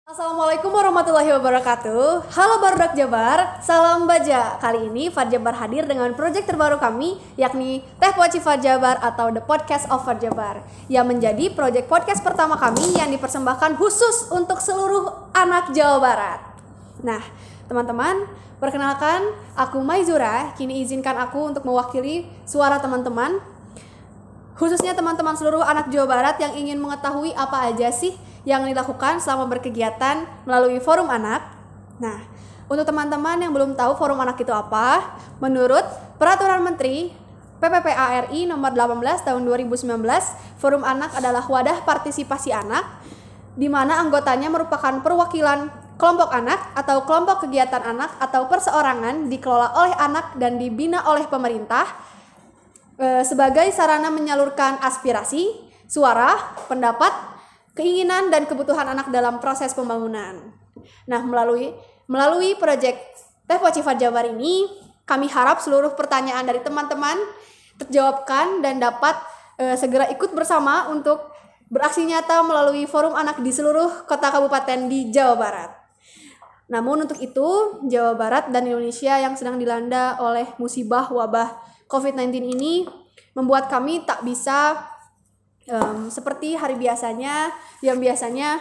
Assalamualaikum warahmatullahi wabarakatuh. Halo Barudak Jabar, salam baja. Kali ini Fad Jabar hadir dengan proyek terbaru kami, yakni Teh Poci Fad Jabar atau The Podcast of Fad Jabar, yang menjadi proyek podcast pertama kami yang dipersembahkan khusus untuk seluruh anak Jawa Barat. Nah, teman-teman, perkenalkan, aku Maizura. Kini izinkan aku untuk mewakili suara teman-teman, khususnya teman-teman seluruh anak Jawa Barat yang ingin mengetahui apa aja sih yang dilakukan selama berkegiatan melalui Forum Anak. Nah, untuk teman-teman yang belum tahu Forum Anak itu apa, menurut Peraturan Menteri PPPA RI nomor 18 tahun 2019, Forum Anak adalah wadah partisipasi anak di mana anggotanya merupakan perwakilan kelompok anak atau kelompok kegiatan anak atau perseorangan dikelola oleh anak dan dibina oleh pemerintah sebagai sarana menyalurkan aspirasi, suara, pendapat, keinginan dan kebutuhan anak dalam proses pembangunan. Nah, melalui proyek Teh Poci Fad Jabar ini, kami harap seluruh pertanyaan dari teman-teman terjawabkan dan dapat segera ikut bersama untuk beraksi nyata melalui Forum Anak di seluruh kota kabupaten di Jawa Barat. Namun untuk itu, Jawa Barat dan Indonesia yang sedang dilanda oleh musibah wabah COVID-19 ini membuat kami tak bisa seperti hari biasanya yang biasanya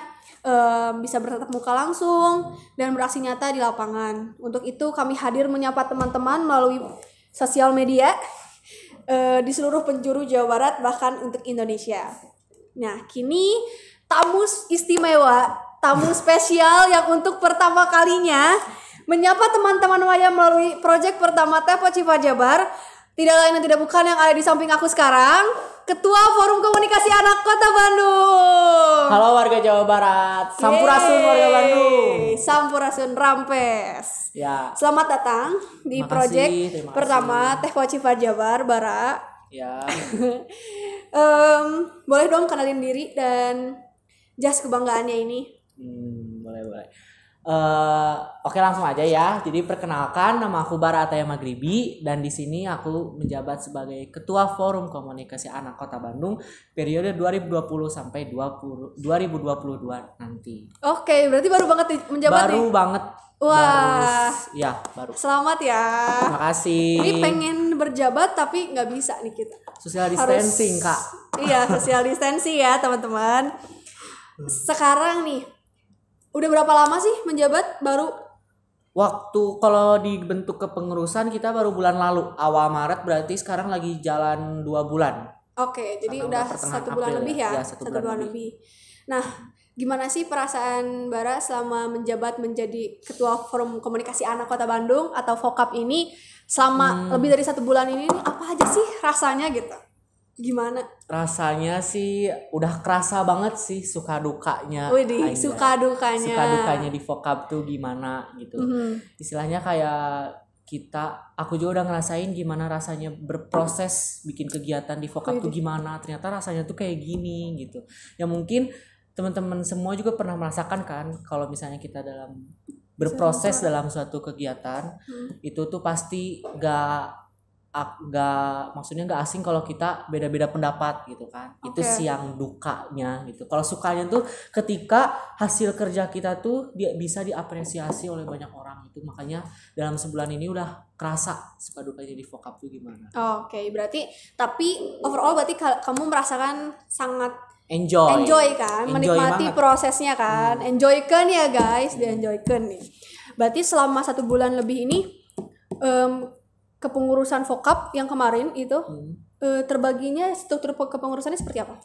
bisa bertatap muka langsung dan beraksi nyata di lapangan. Untuk itu kami hadir menyapa teman-teman melalui sosial media di seluruh penjuru Jawa Barat bahkan untuk Indonesia. Nah, kini tamu istimewa, tamu spesial yang untuk pertama kalinya menyapa teman-teman Waya melalui proyek pertama Teh Poci Fad Jabar, tidak lain dan tidak bukan yang ada di samping aku sekarang, Ketua Forum Komunikasi Anak Kota Bandung. Halo warga Jawa Barat, Sampurasun warga Bandung. Sampurasun Rampes. Ya. Selamat datang di proyek pertama Teh Poci Fad Jabar, Bara. Ya. Boleh dong kenalin diri dan jas kebanggaannya ini. Boleh. Oke, langsung aja ya. Jadi perkenalkan, nama aku Bara Ataya Maghribi dan di sini aku menjabat sebagai Ketua Forum Komunikasi Anak Kota Bandung periode 2020 sampai 2022 nanti. Oke, berarti baru banget menjabat nih. Baru banget. Wah. Baru. Selamat ya. Terima kasih. Ini pengen berjabat tapi nggak bisa nih kita. Social distancing, Kak. Iya, social distancing ya, teman-teman. Sekarang nih, udah berapa lama sih menjabat? Baru waktu kalau dibentuk kepengurusan kita baru bulan lalu, awal Maret, berarti sekarang lagi jalan 2 bulan. Oke, jadi udah 1 bulan lebih ya? 1 bulan lebih. Nah, gimana sih perasaan Bara selama menjabat menjadi Ketua Forum Komunikasi Anak Kota Bandung atau FOKAP ini selama lebih dari 1 bulan ini? Apa aja sih rasanya gitu? Gimana? Rasanya sih udah kerasa banget sih suka dukanya. Widih, suka dukanya di FOKAP tuh gimana gitu. Istilahnya kayak aku juga udah ngerasain gimana rasanya berproses bikin kegiatan di FOKAP tuh gimana. Ternyata rasanya tuh kayak gini gitu. Ya mungkin teman-teman semua juga pernah merasakan kan kalau misalnya kita dalam berproses dalam suatu kegiatan itu tuh pasti maksudnya nggak asing kalau kita beda-beda pendapat gitu kan. Itu sih yang dukanya gitu. Kalau sukanya tuh ketika hasil kerja kita tuh dia bisa diapresiasi oleh banyak orang itu. Makanya dalam sebulan ini udah kerasa suka dukanya di FOKAP tuh gimana. Oke, berarti tapi overall berarti kamu merasakan sangat enjoy kan, enjoy menikmati banget. Prosesnya kan. Enjoykan ya guys, dienjoykan nih. Berarti selama 1 bulan lebih ini kepengurusan FOKAP yang kemarin itu terbaginya struktur kepengurusannya seperti apa?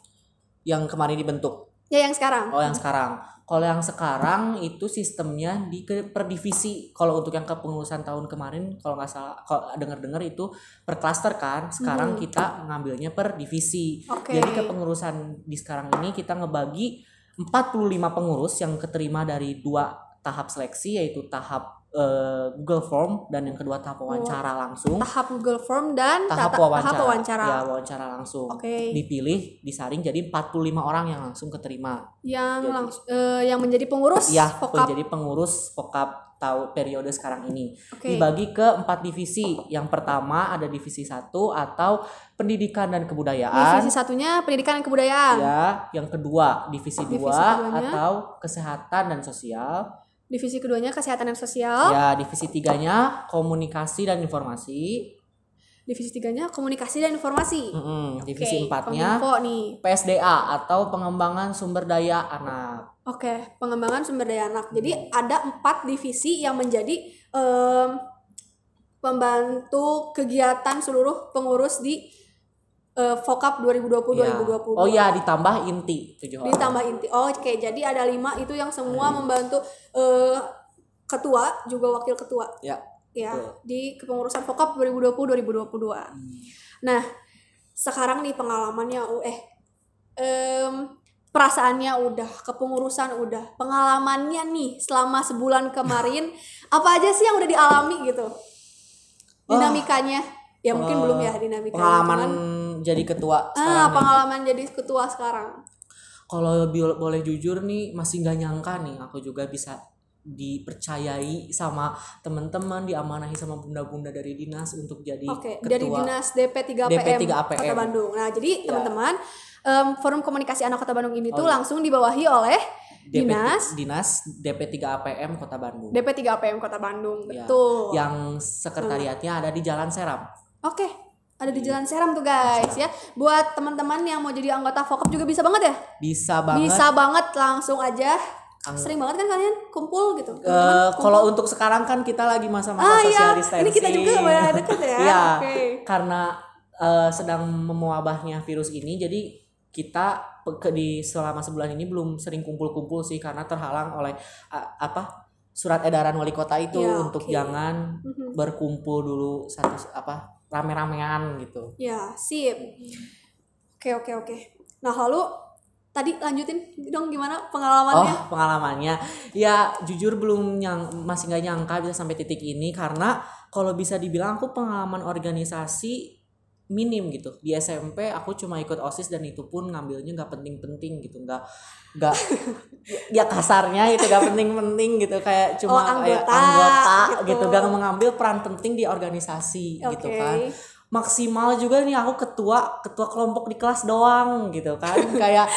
Yang kemarin dibentuk? Ya yang sekarang. Oh, yang sekarang. Kalau yang sekarang itu sistemnya per divisi. Kalau untuk yang kepengurusan tahun kemarin kalau nggak salah, kalau dengar-dengar itu per klaster kan. Sekarang kita ngambilnya per divisi. Jadi kepengurusan di sekarang ini kita ngebagi 45 pengurus yang keterima dari 2 tahap seleksi, yaitu tahap Google Form dan yang kedua tahap wawancara langsung. Tahap Google Form dan tahap wawancara. Ya, wawancara langsung. Dipilih, disaring jadi 45 orang yang langsung keterima. Yang menjadi pengurus FOKAP. Menjadi pengurus FOKAP periode sekarang ini. Oke. Dibagi ke 4 divisi. Yang pertama ada divisi 1 atau pendidikan dan kebudayaan. Divisi satunya pendidikan dan kebudayaan. Ya, yang kedua divisi 2 keduanya? atau kesehatan dan sosial. Divisi keduanya kesehatan dan sosial. Ya, divisi 3-nya komunikasi dan informasi. Divisi 3-nya komunikasi dan informasi. Divisi Oke, 4-nya Kominfo nih. PSDA atau pengembangan sumber daya anak. Oke, pengembangan sumber daya anak. Jadi ada 4 divisi yang menjadi pembantu kegiatan seluruh pengurus di Vokap 2020-2020. Oh iya, ditambah inti 7 orang. Ditambah inti. Oh, oke. Jadi ada 5 itu yang semua membantu ketua juga wakil ketua. Ya, betul. di kepengurusan Vokap 2020-2022. Nah, sekarang nih pengalamannya perasaannya udah, kepengurusan udah, pengalamannya nih selama sebulan kemarin apa aja sih yang udah dialami gitu? Dinamikanya. Ya mungkin belum ya dinamikanya. Pengalaman jadi ketua sekarang. Pengalaman jadi ketua sekarang. Kalau boleh jujur nih, masih nggak nyangka nih aku juga bisa dipercayai sama teman-teman, diamanahi sama bunda-bunda dari dinas untuk jadi ketua. Dari dinas DP3APM Kota Bandung. Nah, jadi teman-teman, Forum Komunikasi Anak Kota Bandung ini tuh langsung dibawahi oleh dinas DP3APM Kota Bandung. DP3APM Kota Bandung, betul. Yang sekretariatnya ada di Jalan Seram. Oke, ada di Jalan Seram tuh guys ya. Buat teman-teman yang mau jadi anggota Vokap juga bisa banget ya? Bisa banget. Bisa banget, langsung aja. Sering banget kan kalian kumpul gitu? Kalau untuk sekarang kan kita lagi masa-masa social distancing. Ini kita juga lumayan deket ya. Iya, karena sedang mewabahnya virus ini, jadi kita selama sebulan ini belum sering kumpul-kumpul sih, karena terhalang oleh surat edaran wali kota itu untuk jangan berkumpul dulu rame-ramean gitu. Ya, sip. Oke. Nah, lalu tadi lanjutin dong gimana pengalamannya? Pengalamannya. Ya, jujur masih nggak nyangka bisa sampai titik ini, karena kalau bisa dibilang aku pengalaman organisasi minim gitu. Di SMP aku cuma ikut OSIS dan itu pun ngambilnya nggak penting-penting gitu, nggak ya kasarnya itu nggak penting-penting gitu, kayak cuma anggota gitu, nggak mengambil peran penting di organisasi gitu kan. Maksimal juga nih aku ketua kelompok di kelas doang gitu kan, kayak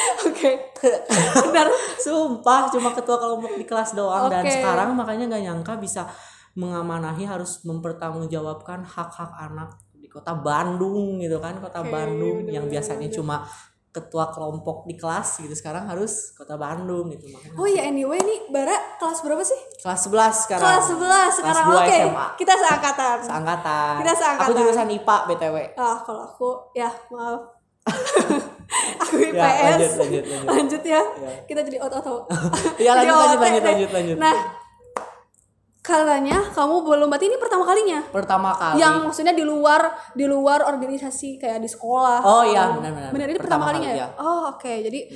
benar, sumpah cuma ketua kelompok di kelas doang. Dan sekarang makanya nggak nyangka bisa mengamanahi, harus mempertanggungjawabkan hak-hak anak di Kota Bandung gitu kan. Kota Bandung yang biasanya cuma ketua kelompok di kelas gitu, sekarang harus Kota Bandung gitu. Makanya anyway nih Bara kelas berapa sih? Kelas 11 sekarang. Kelas 11 sekarang. Kelas 2 SMA. Kita seangkatan. Kita seangkatan. Aku jurusan IPA BTW. Kalau aku maaf. Aku IPS. Lanjut ya. Kita jadi auto. Iya, lanjut. Nah, katanya kamu belum, berarti ini pertama kalinya? Pertama kali. Yang maksudnya di luar organisasi kayak di sekolah. Oh iya, benar. Benar, ini pertama kalinya ya? Oke. Jadi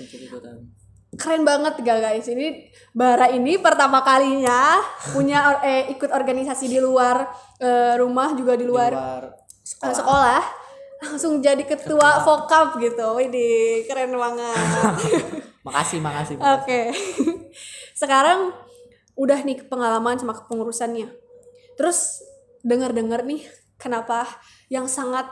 keren banget guys. Ini Bara ini pertama kalinya punya ikut organisasi di luar rumah, juga di luar sekolah. Langsung jadi ketua Vokap gitu. Ini keren banget. Makasih. Oke. Sekarang udah nih pengalaman sama kepengurusannya. Terus dengar nih kenapa yang sangat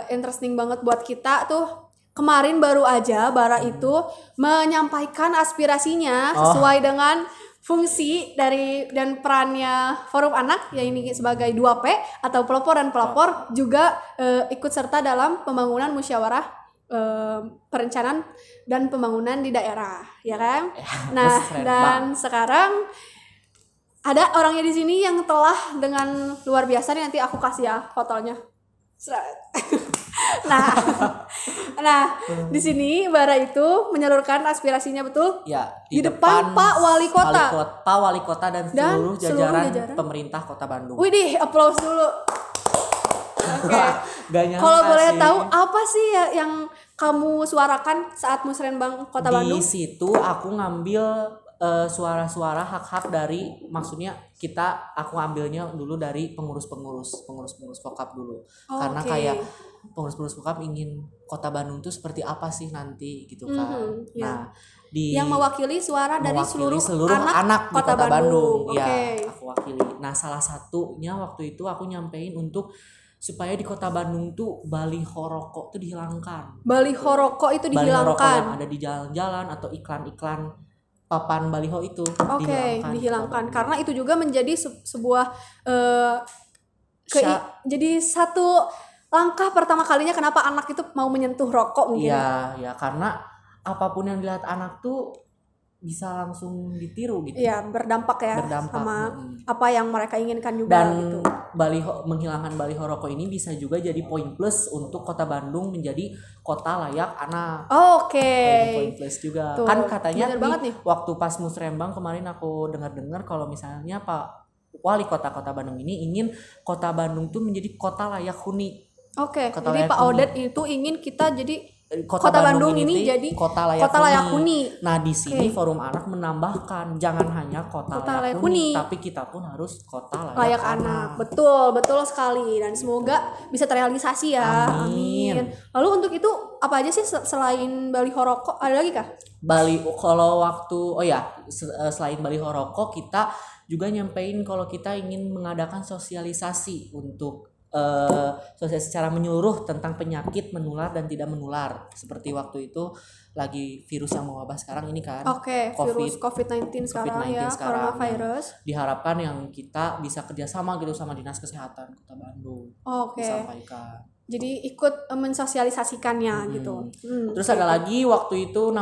interesting banget buat kita tuh, kemarin baru aja Bara itu menyampaikan aspirasinya sesuai dengan fungsi dan perannya Forum Anak, ya ini sebagai 2P atau pelopor dan pelapor, juga ikut serta dalam pembangunan musyawarah perencanaan dan pembangunan di daerah, ya kan? Nah, dan sekarang ada orangnya di sini yang telah dengan luar biasa nih, nanti aku kasih ya fotonya. Nah, di sini Bara itu menyalurkan aspirasinya, betul? Ya, di depan Pak Wali Kota. Pak Wali Kota dan seluruh jajaran pemerintah Kota Bandung. Widih, aplaus dulu. Oke. Kalau boleh tahu apa sih yang kamu suarakan saat Musrenbang Kota Bandung? Di situ aku ngambil suara-suara hak-hak dari, maksudnya aku ambilnya dulu dari pengurus-pengurus Vokap dulu. Karena kayak pengurus-pengurus Vokap ingin Kota Bandung tuh seperti apa sih nanti gitu kan. Nah, yang mewakili suara dari seluruh anak Kota Bandung. Ya, aku wakili. Nah, salah satunya waktu itu aku nyampein untuk supaya di Kota Bandung tuh baliho rokok tuh dihilangkan. Baliho rokok itu dihilangkan. Baliho rokok yang ada di jalan-jalan atau iklan-iklan papan baliho itu dihilangkan. Karena itu juga menjadi sebuah jadi satu langkah pertama kalinya kenapa anak itu mau menyentuh rokok mungkin. Iya, karena apapun yang dilihat anak tuh bisa langsung ditiru gitu. Iya, berdampak sama apa yang mereka inginkan juga. Dan gitu. Menghilangkan baliho rokok ini bisa juga jadi poin plus untuk Kota Bandung menjadi kota layak anak. Poin plus juga. Tuh, kan katanya waktu pas Musrembang kemarin aku dengar kalau misalnya Pak Wali Kota Bandung ini ingin Kota Bandung tuh menjadi kota layak huni. Jadi Pak Odet itu ingin kita jadi Kota Bandung ini jadi kota layak huni. Nah, di sini Forum Anak menambahkan jangan hanya kota layak huni, tapi kita pun harus kota layak anak. Betul sekali, dan semoga bisa terrealisasi ya. Amin. Lalu untuk itu apa aja sih selain baliho rokok, ada lagi kah? Selain baliho rokok kita juga nyampein kalau kita ingin mengadakan sosialisasi untuk sosialisasi secara menyeluruh tentang penyakit menular dan tidak menular, seperti waktu itu lagi virus yang mewabah sekarang ini kan. Virus COVID-19 sekarang ya, coronavirus. Diharapkan yang kita bisa kerjasama gitu sama Dinas Kesehatan Kota Bandung. Disampaikan. Jadi ikut mensosialisasikannya gitu. Terus ada lagi waktu itu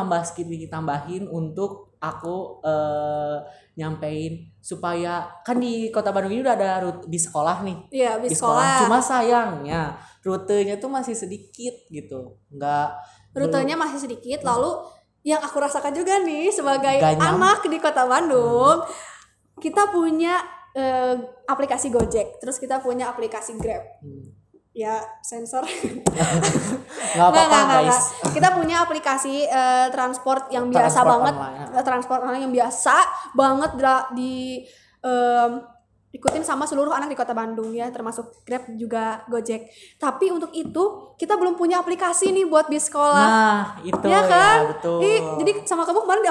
tambahin untuk aku nyampein supaya kan di Kota Bandung ini udah ada rute bis sekolah nih. Iya, bis sekolah. Cuma sayangnya rutenya tuh masih sedikit gitu. Rutenya masih sedikit. Lalu yang aku rasakan juga nih sebagai anak di Kota Bandung, kita punya aplikasi Gojek, terus kita punya aplikasi Grab. Ya, sensor. Nggak apa-apa guys. Kita punya aplikasi transport yang biasa banget, transport online yang biasa banget ikutin sama seluruh anak di Kota Bandung ya, termasuk Grab juga Gojek. Tapi untuk itu kita belum punya aplikasi nih buat bis sekolah. Nah, itu ya kan? Ya, betul. Jadi sama kamu kemarin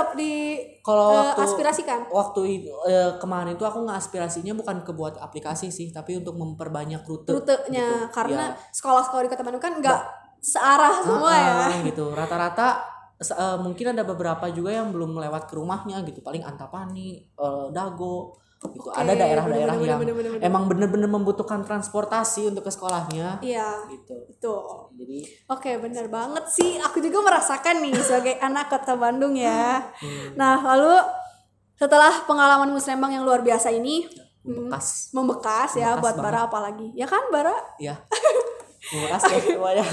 aspirasikan. Waktu kemarin itu aku aspirasinya bukan ke buat aplikasi sih, tapi untuk memperbanyak rutenya gitu. Karena sekolah-sekolah di Kota Bandung kan nggak searah semua ya. Gitu. Rata-rata mungkin ada beberapa juga yang belum lewat ke rumahnya gitu, paling Antapani, Dago gitu. Ada daerah-daerah yang emang bener-bener membutuhkan transportasi untuk ke sekolahnya. Iya. Gitu. Jadi bener banget sih. Aku juga merasakan nih sebagai anak Kota Bandung ya. Nah, lalu setelah pengalaman Musrembang yang luar biasa ini membekas ya buat banget. Bara apalagi. Ya kan Bara? Iya. Membekas ya semuanya.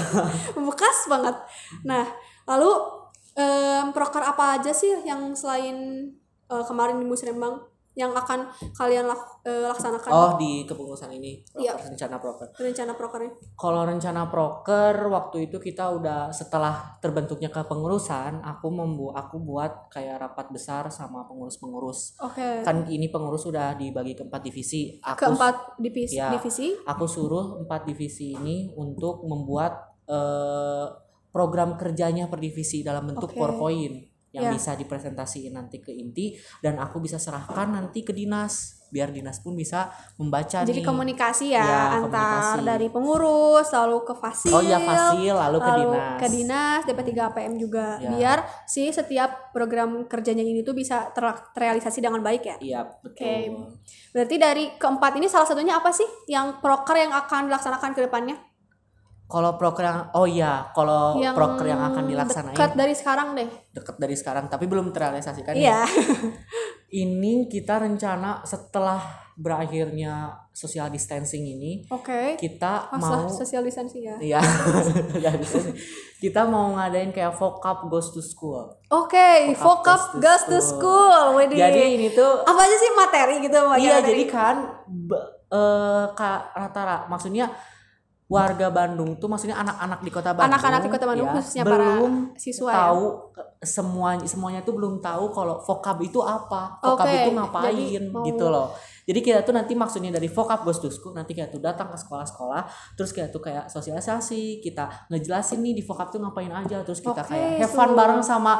Membekas banget. Nah, lalu proker apa aja sih yang selain kemarin di Musrembang yang akan kalian laksanakan? Di kepengurusan ini rencana prokernya. Kalau rencana proker waktu itu kita udah setelah terbentuknya kepengurusan, aku buat kayak rapat besar sama pengurus-pengurus. Kan ini pengurus sudah dibagi ke 4 divisi. Divisi. Aku suruh 4 divisi ini untuk membuat program kerjanya per divisi dalam bentuk PowerPoint yang bisa dipresentasiin nanti ke inti, dan aku bisa serahkan nanti ke dinas biar dinas pun bisa membaca. Jadi komunikasi antar dari pengurus lalu ke fasil, lalu ke dinas DP3APM juga biar setiap program kerjanya ini tuh bisa terrealisasi dengan baik ya. Iya, betul. Berarti dari keempat ini salah satunya apa sih yang proker yang akan dilaksanakan ke depannya? Kalau proker proker yang akan dilaksanain dekat dari sekarang tapi belum terrealisasikan. Iya. Ini kita rencana setelah berakhirnya social distancing ini, kita mau social distancing ya. Iya. Kita mau ngadain kayak Vokap Goes to School. Vokap Goes to School. Jadi ini tuh apa aja sih materi gitu? Iya, jadi kan rata-rata maksudnya warga Bandung tuh, maksudnya anak-anak di Kota Bandung, khususnya belum para siswa tahu semuanya tuh belum tahu kalau vocab itu apa, vocab Oke, itu ngapain jadi mau- gitu loh. Jadi kita tuh nanti maksudnya dari vocab bosku nanti kita tuh datang ke sekolah-sekolah, terus kita tuh kayak sosialisasi, kita ngejelasin nih di vocab tuh ngapain aja, terus kita Oke, kayak have fun seru. bareng sama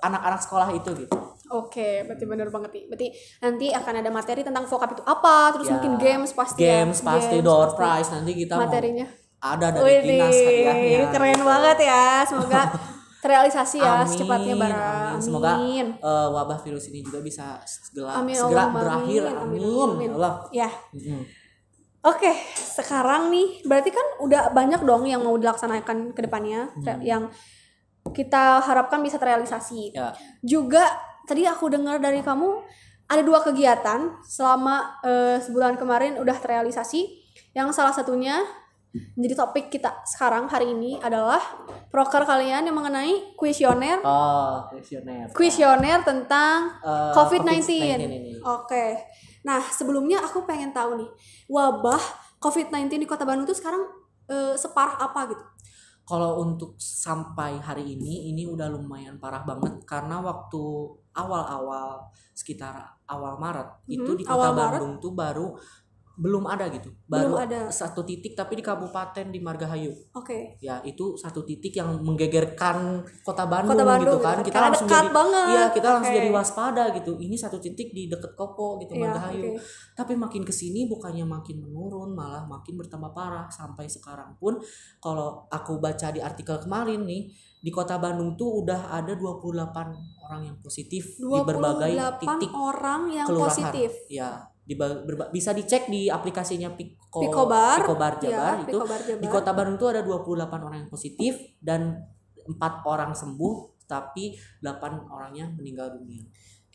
anak-anak sekolah itu gitu. Oke, berarti bener banget nih. Berarti nanti akan ada materi tentang vocab itu apa, terus Ya, mungkin games pasti games ya. pasti, Games door pasti. prize nanti kita Materinya. mau ada dari dinas hadiahnya. Keren banget ya. Semoga terrealisasi ya Amin, secepatnya bareng. amin. Semoga Amin. wabah virus ini juga bisa segera Amin, segera Allahumma berakhir. amin, Amin. amin. Allah. Ya. Mm-mm. Oke, sekarang nih berarti kan udah banyak dong yang mau dilaksanakan ke depannya yang kita harapkan bisa terrealisasi. Ya. Juga tadi aku dengar dari kamu ada 2 kegiatan selama sebulan kemarin udah terrealisasi. Yang salah satunya menjadi topik kita sekarang hari ini adalah proker kalian yang mengenai kuesioner Oh, kuesioner tentang COVID-19. COVID-19 ini. Oke. Nah, sebelumnya aku pengen tahu nih, wabah COVID-19 di Kota Bandung tuh sekarang separah apa gitu? Kalau untuk sampai hari ini udah lumayan parah banget karena waktu awal-awal sekitar awal Maret itu di Kota awal Maret. Bandung tuh baru belum ada gitu. Belum Baru ada. satu titik tapi di kabupaten di Margahayu. Oke. Ya, itu satu titik yang menggegerkan Kota Bandung, Kota Bandung gitu kan. gitu. Kita Karena langsung dekat jadi banget. iya, kita langsung Oke. jadi waspada gitu. Ini satu titik di deket Kopo gitu, Iya, Margahayu. oke. Tapi makin kesini bukannya makin menurun, malah makin bertambah parah. Sampai sekarang pun kalau aku baca di artikel kemarin nih, di Kota Bandung tuh udah ada 28 orang yang positif di berbagai 28 titik orang yang kelurahan. positif. Ya, bisa dicek di aplikasinya Picobar. Jabar Ya, itu. Picobar Jabar. Di Kota Bandung tuh ada 28 orang yang positif dan 4 orang sembuh, tapi 8 orangnya meninggal dunia.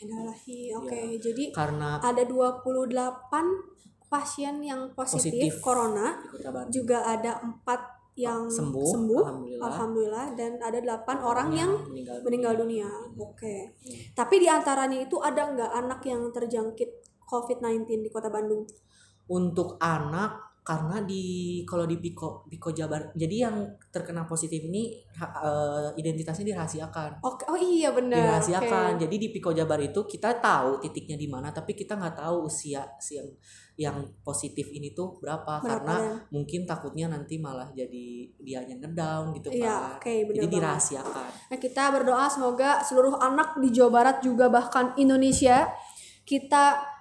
Innalillahi. Oke, Ya, jadi karena ada 28 pasien yang positif corona, di Kota Bandung. juga ada 4 yang Sembuh, alhamdulillah, dan ada 8 orang yang meninggal dunia. Oke. Hmm. Tapi di antaranya itu ada nggak anak yang terjangkit COVID-19 di Kota Bandung? Untuk anak, karena kalau di Piko Jabar, jadi yang terkena positif ini identitasnya dirahasiakan. Oke. Oh iya benar. Dirahasiakan. Oke. Jadi di Piko Jabar itu kita tahu titiknya di mana, tapi kita nggak tahu usia si yang positif ini tuh berapa karena mungkin takutnya nanti malah jadi dianya ngedown gitu kan. Iya, oke, benar jadi banget. dirahasiakan. Nah, kita berdoa semoga seluruh anak di Jawa Barat juga bahkan Indonesia kita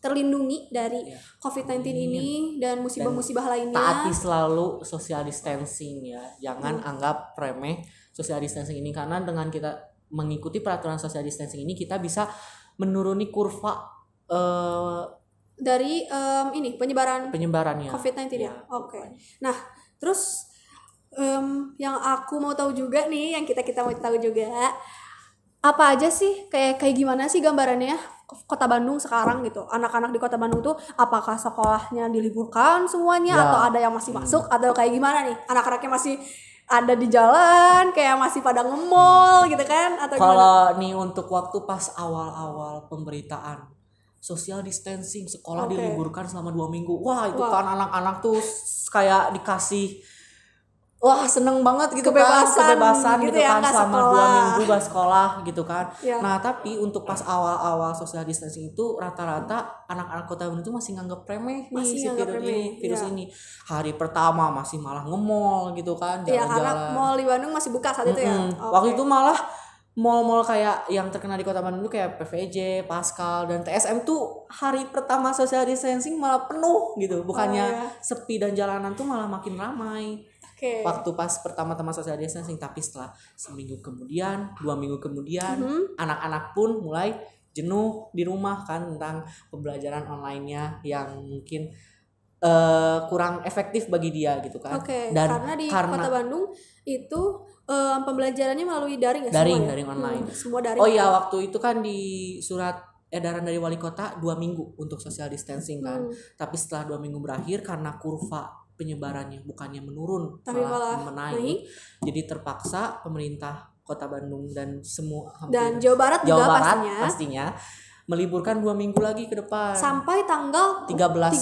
terlindungi dari COVID-19 ini dan musibah-musibah lainnya. Taati selalu social distancing ya. Jangan anggap remeh social distancing ini, karena dengan kita mengikuti peraturan social distancing ini kita bisa menuruni kurva dari penyebarannya COVID-19 ya. Oke. Nah, terus yang aku mau tahu juga nih, yang kita mau tahu juga, apa aja sih kayak gimana sih gambarannya Kota Bandung sekarang gitu? Anak-anak di Kota Bandung tuh apakah sekolahnya diliburkan semuanya Ya. atau ada yang masih masuk atau kayak gimana nih? Anak-anaknya masih ada di jalan kayak masih pada nge-mall gitu kan atau gimana? Kalau nih untuk waktu pas awal-awal pemberitaan social distancing, sekolah diliburkan selama 2 minggu. Wah, itu kan anak-anak tuh kayak dikasih seneng banget gitu kebebasan gitu kan selama 2 minggu gak sekolah gitu kan. Ya. Nah, tapi untuk pas awal-awal social distancing itu rata-rata anak-anak Kota Bandung itu masih nganggap remeh nih si virus ini. Hari pertama masih malah nge-mall gitu kan, ya, jalan-jalan. karena mall di Bandung masih buka saat itu ya. Waktu itu malah mall-mall kayak yang terkena di Kota Bandung tuh kayak PVJ, Pascal, dan TSM tuh hari pertama social distancing malah penuh gitu. Bukannya sepi dan jalanan tuh malah makin ramai. Waktu pas pertama-tama social distancing, tapi setelah seminggu kemudian, 2 minggu kemudian, anak-anak pun mulai jenuh di rumah kan tentang pembelajaran online-nya yang mungkin kurang efektif bagi dia gitu kan. Dan karena di Kota Bandung itu pembelajarannya melalui daring ya, daring online. Semua daring. Oh iya, waktu itu kan di surat edaran dari wali kota 2 minggu untuk social distancing kan. Tapi setelah 2 minggu berakhir, karena kurva penyebarannya bukannya menurun, tapi malah menaik. Jadi terpaksa pemerintah Kota Bandung dan Jawa Barat juga pastinya meliburkan 2 minggu lagi ke depan sampai tanggal 13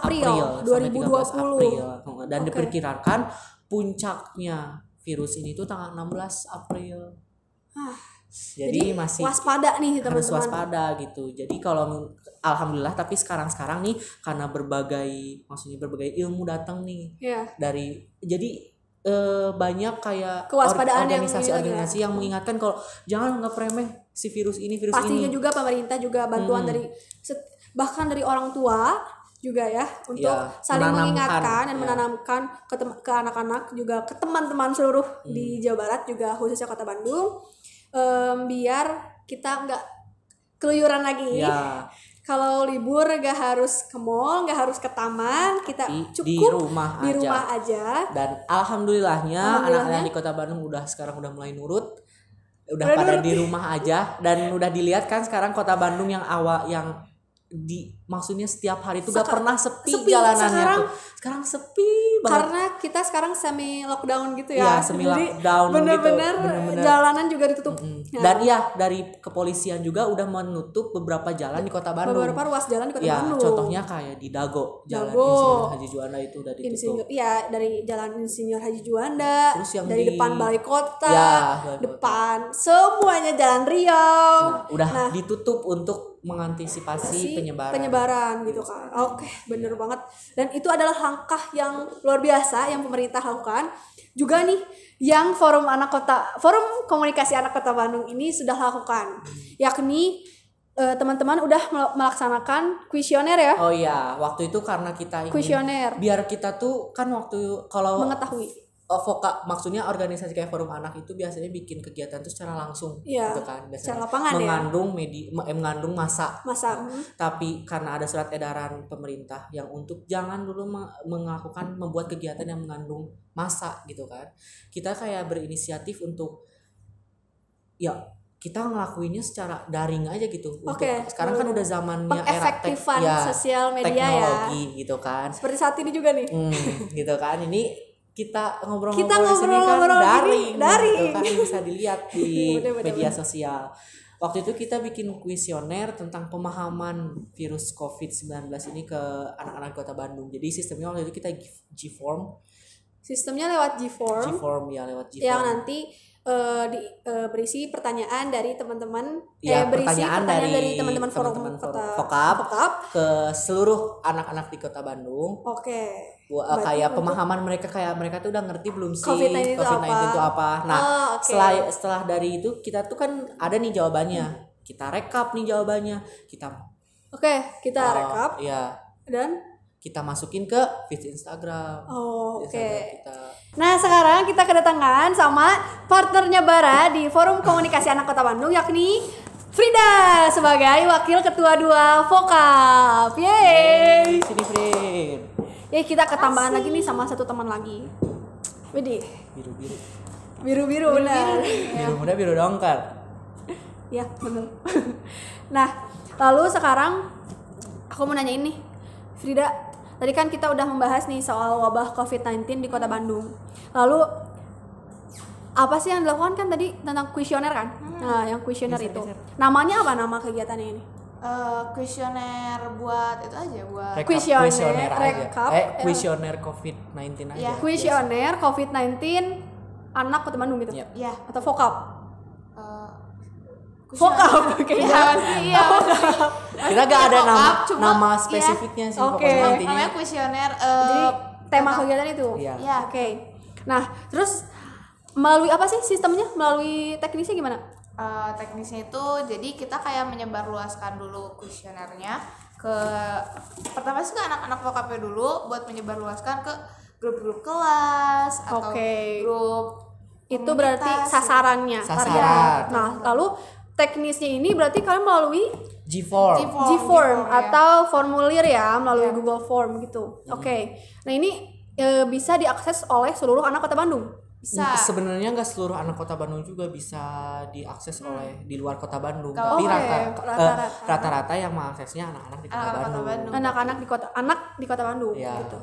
April 2020. Dan diperkirakan puncaknya virus ini tuh tanggal 16 April. Jadi masih waspada nih teman-teman. harus waspada gitu. Jadi kalau alhamdulillah tapi sekarang nih karena berbagai ilmu datang nih dari jadi banyak kayak kewaspadaan organisasi yang mengingatkan kalau jangan anggap remeh si virus ini. Pastinya juga pemerintah juga bantuan dari bahkan dari orang tua juga ya untuk saling mengingatkan dan menanamkan ke anak-anak juga ke teman-teman seluruh di Jawa Barat juga khususnya Kota Bandung biar kita nggak keluyuran lagi. Kalau libur gak harus ke mall, gak harus ke taman, kita cukup di rumah aja. Dan alhamdulillahnya anak-anak di Kota Bandung sekarang udah mulai nurut, pada di rumah aja dan udah dilihat kan sekarang Kota Bandung yang maksudnya setiap hari itu gak pernah sepi jalanannya sekarang sepi banget karena kita sekarang semi lockdown gitu ya. Semi lockdown bener-bener jalanan juga ditutup. Dan dari kepolisian juga udah menutup beberapa jalan di Kota Bandung. Beberapa ruas jalan di Kota Bandung. Contohnya kayak di Dago, Jalan Insinyur Haji Juanda itu udah ditutup. Dari Jalan Insinyur Haji Juanda, terus yang dari depan Balai Kota, depan semuanya Jalan Riau. Udah ditutup untuk mengantisipasi penyebaran gitu kan. Oke, bener banget. Dan itu adalah langkah yang luar biasa yang pemerintah lakukan. Juga nih yang Forum Komunikasi Anak Kota Bandung ini sudah lakukan. Yakni teman-teman udah melaksanakan kuesioner ya. Oh iya, waktu itu karena kita ingin kuesioner. Biar kita tuh kan waktu kalau mengetahui maksudnya organisasi kayak Forum Anak itu biasanya bikin kegiatan tuh secara langsung gitu kan, biasanya lapangan mengandung masa. Tapi karena ada surat edaran pemerintah yang untuk jangan dulu membuat kegiatan yang mengandung masa gitu kan, kita kayak berinisiatif untuk kita ngelakuinnya secara daring aja gitu. Sekarang kan udah zamannya era sosial media teknologi gitu kan, seperti saat ini juga nih gitu kan. Ini kita ngobrol-ngobrol daring gitu kan, bisa dilihat di media sosial. Waktu itu kita bikin kuesioner tentang pemahaman virus COVID-19 ini ke anak-anak Kota Bandung. Jadi sistemnya waktu itu kita G-form. Sistemnya lewat G-form. Lewat G-form. Yang nanti berisi pertanyaan dari teman-teman pertanyaan dari teman-teman Forum Vokap ke seluruh anak-anak di Kota Bandung. Kayak pemahaman mereka tuh udah ngerti belum sih COVID-19 itu apa. Nah, setelah dari itu kita tuh kan ada nih jawabannya. Kita rekap nih jawabannya. Kita rekap. Dan kita masukin ke feed Instagram. Nah, sekarang kita kedatangan sama partnernya Bara di Forum Komunikasi Anak Kota Bandung, yakni Frida sebagai Wakil Ketua 2 Vokap. Yeay. Sini Frid. Kita ketambahan lagi nih sama satu teman lagi. Widih. Biru-biru benar. Biru muda, biru dongkar. Ya, benar. Nah, lalu sekarang aku mau nanyain nih, Frida, tadi kan kita udah membahas nih soal wabah COVID-19 di Kota Bandung. Lalu apa sih yang dilakukan kan tadi tentang kuesioner kan? Nah, yang kuesioner itu. Namanya apa nama kegiatannya ini? Kuesioner buat itu aja buat kuesioner rekap kuesioner COVID-19 aja. Kuesioner COVID-19 anak Kota Bandung gitu. Iya. Atau Vokap. Vokap kayaknya. Iya. Kita gak ada nama spesifiknya sih pokoknya intinya. Namanya kuesioner jadi tema kegiatan itu. Iya. Nah, terus melalui apa sih sistemnya? Melalui teknisnya gimana? Teknisnya itu jadi kita kayak menyebarluaskan dulu kuesionernya ke pertama sih ke anak-anak vokapnya dulu buat menyebarluaskan ke grup-grup kelas atau grup itu berarti sasarannya. Nah, lalu teknisnya ini berarti kalian melalui G-form atau formulir ya, melalui Google Form gitu. Nah, ini bisa diakses oleh seluruh anak Kota Bandung. Bisa. Sebenarnya nggak seluruh anak Kota Bandung juga bisa diakses oleh di luar Kota Bandung. Tapi rata-rata yang mengaksesnya anak-anak di Kota Bandung. Anak-anak di Kota Bandung gitu.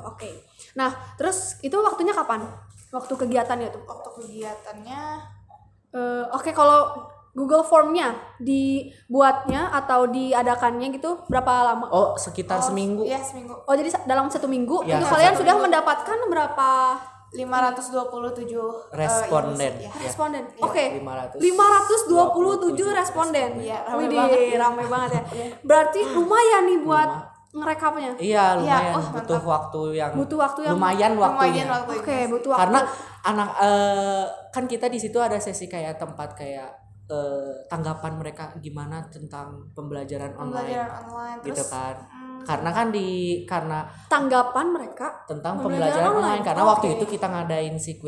Nah, terus itu waktunya kapan? Waktu kegiatannya tuh? Waktu kegiatannya kalau Google Formnya dibuatnya atau diadakannya gitu berapa lama? Sekitar seminggu. Iya, seminggu. Jadi dalam 1 minggu itu kalian sudah mendapatkan berapa 527 responden. ya. Responden. Iya, Oke. 527 responden. Iya, ramai Widih, banget ya. ramai banget ya. Berarti lumayan nih buat ngerekamnya. Iya, lumayan oh, butuh waktu yang lumayan waktunya. Lumayan waktunya. Oke, butuh waktu. Karena anak kan kita di situ ada sesi kayak tempat kayak tanggapan mereka gimana tentang pembelajaran online online gitu terus kan. Karena kan tanggapan mereka tentang pembelajaran pembelajaran online karena Oke. waktu itu kita ngadain si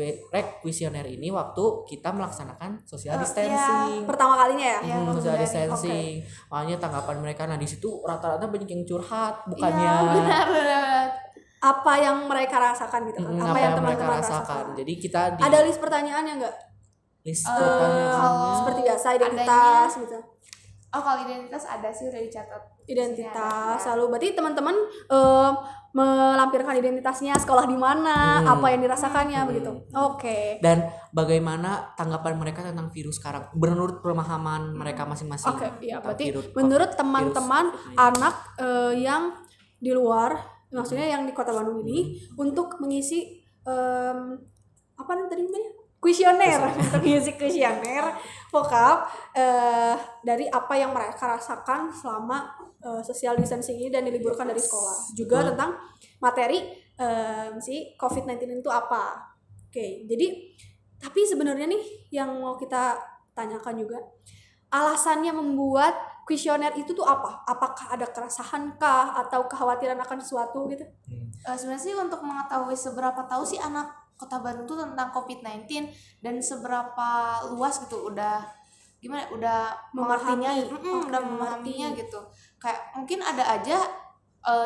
kuesioner ini waktu kita melaksanakan social distancing. pertama kalinya ya. Iya, Social benar. distancing. Makanya tanggapan mereka di situ rata-rata banyak yang curhat, bukannya Iya, benar. Apa yang mereka rasakan gitu kan? apa yang mereka teman-teman rasakan. Jadi kita di Ada list pertanyaannya enggak? list pertanyaannya. kalau Seperti biasa identitas gitu. kalau identitas ada sih udah dicatat. Identitas. Sini ada. Lalu berarti teman-teman melampirkan identitasnya, sekolah di mana, apa yang dirasakannya begitu. Oke. Dan bagaimana tanggapan mereka tentang virus sekarang menurut pemahaman mereka masing-masing. Oke, iya tentang berarti virus menurut virus teman-teman COVID-19. anak yang di luar, maksudnya yang di Kota Bandung ini untuk mengisi apa tadi namanya? Kuesioner, untuk mengisi kuesioner vokab dari apa yang mereka rasakan selama social distancing ini dan diliburkan dari sekolah. Juga tentang materi si COVID-19 itu apa. Oke, jadi tapi sebenarnya nih yang mau kita tanyakan juga, alasannya membuat kuesioner itu tuh apa? Apakah ada keresahan kah atau kekhawatiran akan sesuatu gitu? Sebenarnya sih untuk mengetahui seberapa tahu sih anak Kota Bandung tuh tentang COVID-19 dan seberapa luas gitu udah gimana udah Memahami. udah memahaminya gitu. Kayak mungkin ada aja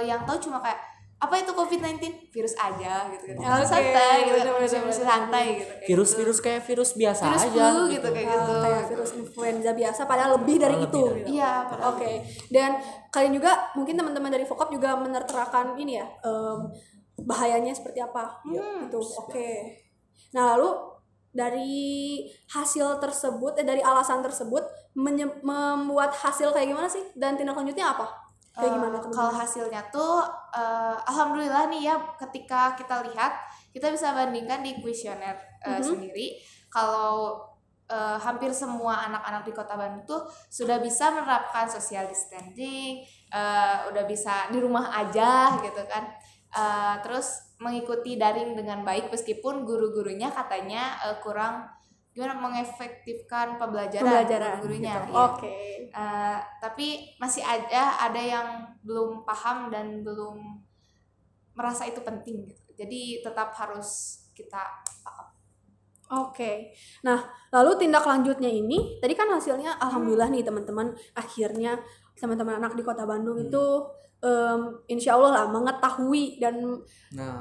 yang tahu cuma kayak apa itu COVID-19 virus aja gitu kan. Oke, Santai gitu. bener-bener. Virus santai gitu kayak Virus-virus kayak virus biasa virus aja flu gitu kayak gitu. Kayak virus influenza biasa padahal lebih dari Lebih itu dari gitu. Iya, padahal Oke. Dan kalian juga mungkin teman-teman dari Vokap juga menerterakan ini ya bahayanya seperti apa gitu. Oke. Nah, lalu dari hasil tersebut dari alasan tersebut membuat hasil kayak gimana sih dan tindak lanjutnya apa? Kayak gimana teman-teman? Kalau hasilnya tuh alhamdulillah nih ya ketika kita lihat kita bisa bandingkan di kuesioner sendiri kalau hampir semua anak-anak di Kota Bandung tuh sudah bisa menerapkan social distancing, udah bisa di rumah aja gitu kan. Terus mengikuti daring dengan baik meskipun guru-gurunya katanya kurang gimana mengefektifkan pembelajaran gurunya gitu. ya. Oke. Tapi masih ada yang belum paham dan belum merasa itu penting gitu. Jadi tetap harus kita paham. Oke. Nah, lalu tindak lanjutnya ini tadi kan hasilnya alhamdulillah nih teman-teman, akhirnya teman-teman anak di Kota Bandung itu insya Allah lah mengetahui dan